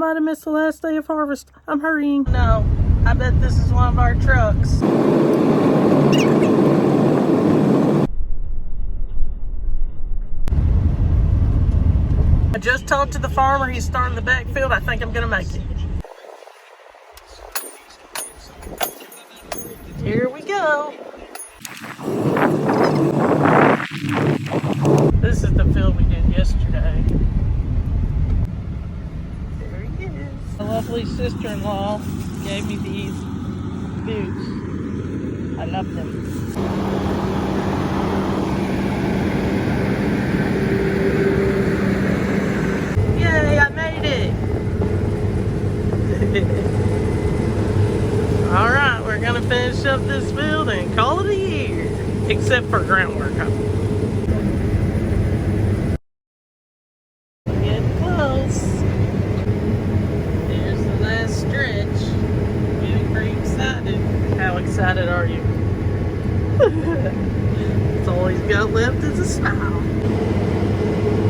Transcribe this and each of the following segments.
Might have missed the last day of harvest. I'm hurrying. No, I bet this is one of our trucks. I just talked to the farmer. He's starting the backfield. I think I'm gonna make it. Here we go. This is the field we did yesterday. There he is. My lovely sister-in-law gave me these boots. I love them. Yay, I made it! Alright, we're gonna finish up this field and call it a year. Except for groundwork. Getting close. Here's the last stretch. Getting pretty excited. How excited are you? That's all he's got left is a smile.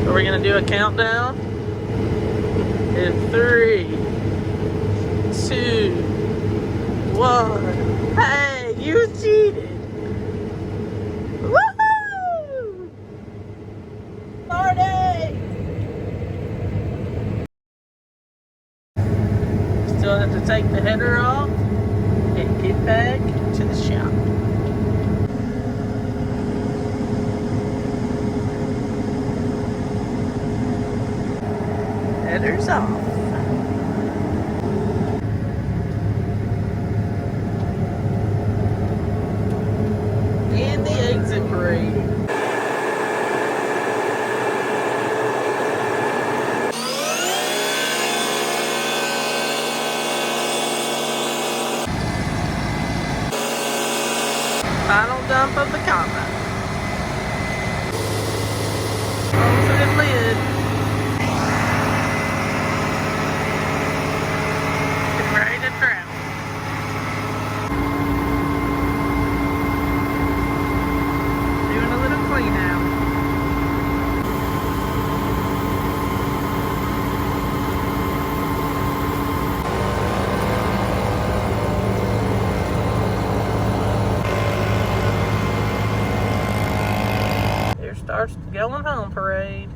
Are we gonna do a countdown? In 3, 2, 1. Hey, you cheated! Woohoo! Party! Still have to take the header off and get back to the shop. Header's off. And the exit parade. Final dump of the combine. Close the lid. Get ready to travel. Doing a little clean out. Here starts the going home parade.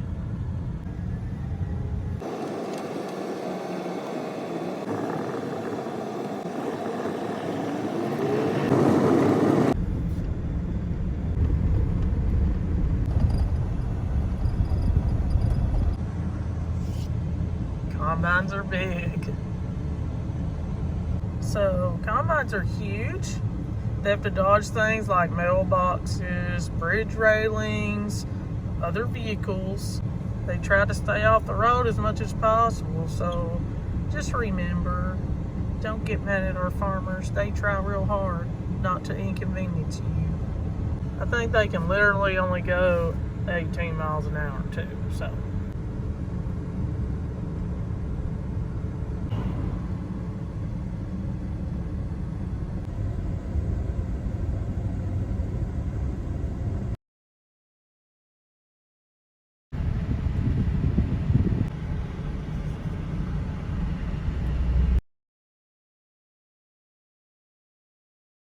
Combines are big. So, combines are huge. They have to dodge things like mailboxes, bridge railings, other vehicles. They try to stay off the road as much as possible. So, just remember, don't get mad at our farmers. They try real hard not to inconvenience you. I think they can literally only go 18 miles an hour too. So,